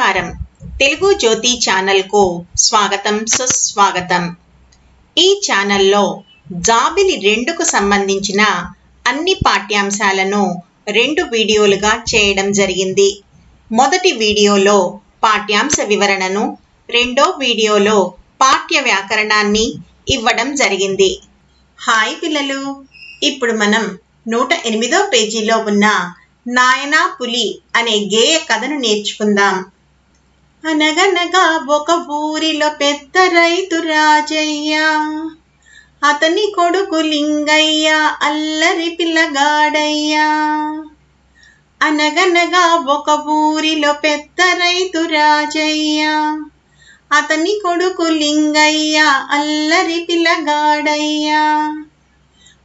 నమస్కారం. తెలుగు జ్యోతి ఛానల్కు స్వాగతం సుస్వాగతం. ఈ ఛానల్లో జాబిలి 2కు సంబంధించిన అన్ని పాఠ్యాంశాలను 2 వీడియోలుగా చేయడం జరిగింది. మొదటి వీడియోలో పాఠ్యాంశ వివరణను, రెండో వీడియోలో పాఠ్య వ్యాకరణాన్ని ఇవ్వడం జరిగింది. హాయ్ పిల్లలు, ఇప్పుడు మనం 108వ పేజీలో ఉన్న నాయనా పులి అనే గేయ కథను నేర్చుకుందాం. అనగనగా ఒక ఊరిలో పెద్ద రైతు రాజయ్య, అతని కొడుకు లింగయ్య అల్లరి పిల్లగాడయ్య. అనగనగా ఒక ఊరిలో పెద్ద రైతు రాజయ్య, అతని కొడుకు లింగయ్య అల్లరి పిల్లగాడయ్య.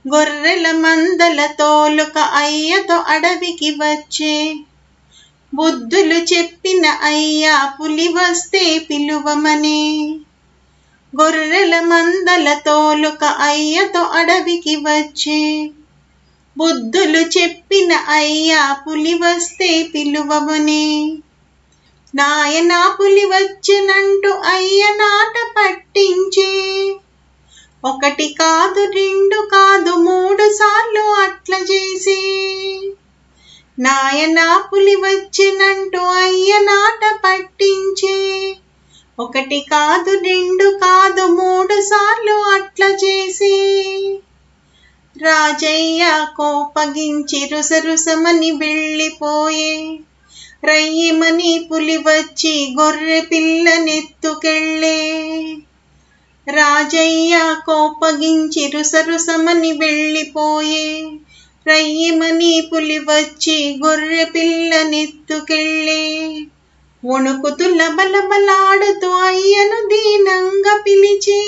గొర్రెల మందల తోలుక అయ్యతో అడవికి వచ్చే, బుద్ధులు చెప్పిన అయ్యా పులి వస్తే పిలువమనే. గొర్రెల మందల తోలుక అయ్యతో అడవికి వచ్చే, బుద్ధులు చెప్పిన అయ్యా పులి వస్తే పిలువమనే. నాయనా పులి వచ్చినంటూ అయ్య నాట పట్టించే, 1 కాదు 2 కాదు 3 సార్లు అట్ల చేసి. నాయనా పులి వచ్చినంటూ అయ్య నాట పట్టించే, 1 కాదు 2 కాదు 3 సార్లు అట్ల చేసి. రాజయ్య కోపగించి రుసరుసమని వెళ్ళిపోయే, రయ్యమని పులి వచ్చి గొర్రె పిల్లనెత్తుకెళ్ళే. రాజయ్య కోపగించి రుసరుసమని వెళ్ళిపోయే, రయ్యమని పులి వచ్చి గొర్రె పిల్లనెత్తుకెళ్ళే. వణుకుతూ లబలబలాడుతూ అయ్యను దీనంగా పిలిచే,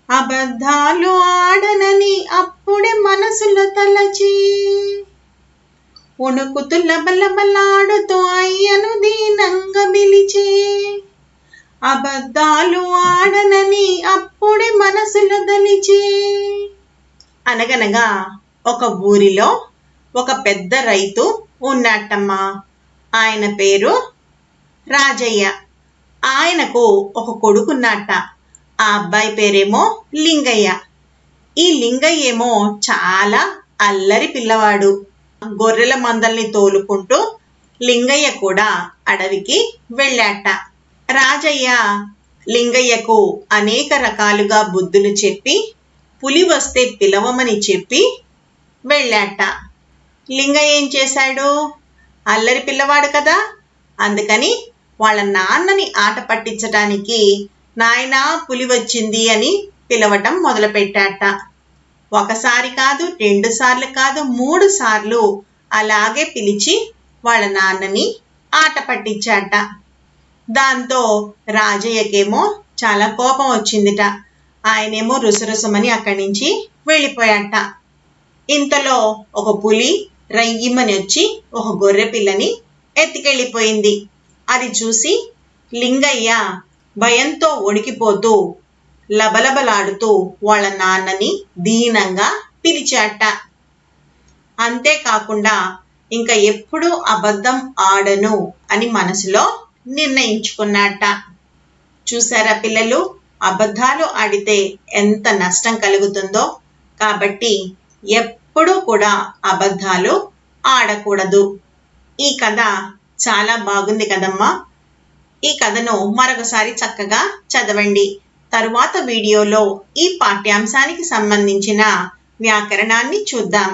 అబద్ధాలు ఆడనని అప్పుడే మనసులో తలచి. వణుకుతూ లబలబలాడుతూ అయ్యను దీనంగా పిలిచే, అబద్ధాలు ఆడనని అప్పుడే మనసులో దలిచే. అనగనగా ఒక ఊరిలో ఒక పెద్ద రైతు ఉన్నట్టమ్మా. ఆయన పేరు రాజయ్య. ఆయనకు ఒక కొడుకున్నట్ట. ఆ అబ్బాయి పేరేమో లింగయ్య. ఈ లింగయ్య ఏమో చాలా అల్లరి పిల్లవాడు. గొర్రెల మందల్ని తోలుకుంటూ లింగయ్య కూడా అడవికి వెళ్ళాట. రాజయ్య లింగయ్యకు అనేక రకాలుగా బుద్ధులు చెప్పి, పులి వస్తే పిలవమని చెప్పి వెళ్ళాట. లింగయ్య ఏం చేశాడు? అల్లరి పిల్లవాడు కదా, అందుకని వాళ్ళ నాన్నని ఆట పట్టించడానికి నాయనా పులి వచ్చింది అని పిలవటం మొదలుపెట్టాట. 1 సారి కాదు 2 సార్లు కాదు 3 సార్లు అలాగే పిలిచి వాళ్ళ నాన్నని ఆట పట్టించాట. దాంతో రాజయ్యకేమో చాలా కోపం వచ్చిందిట. ఆయనేమో రుసరుసమని అక్కడి నుంచి వెళ్ళిపోయాట. ఇంతలో ఒక పులి రయ్యిమని వచ్చి ఒక గొర్రె పిల్లని ఎత్తుకెళ్ళిపోయింది. అది చూసి లింగయ్య భయంతో వణికిపోతూ లబలబలాడుతూ వాళ్ళ నాన్నని దీనంగా పిలిచాట. అంతేకాకుండా ఇంకా ఎప్పుడూ అబద్ధం ఆడను అని మనసులో నిర్ణయించుకున్నట్ట. చూసారా పిల్లలు, అబద్ధాలు ఆడితే ఎంత నష్టం కలుగుతుందో. కాబట్టి ఎప్పుడూ కూడా అబద్ధాలు ఆడకూడదు. ఈ కథ చాలా బాగుంది కదమ్మా. ఈ కథను మరొకసారి చక్కగా చదవండి. తరువాత వీడియోలో ఈ పాఠ్యాంశానికి సంబంధించిన వ్యాకరణాన్ని చూద్దాం.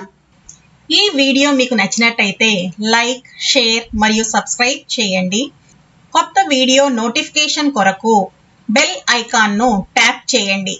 ఈ వీడియో మీకు నచ్చినట్టయితే లైక్, షేర్ మరియు సబ్స్క్రైబ్ చేయండి. కొత్త వీడియో నోటిఫికేషన్ కొరకు బెల్ ఐకాన్ను ట్యాప్ చేయండి.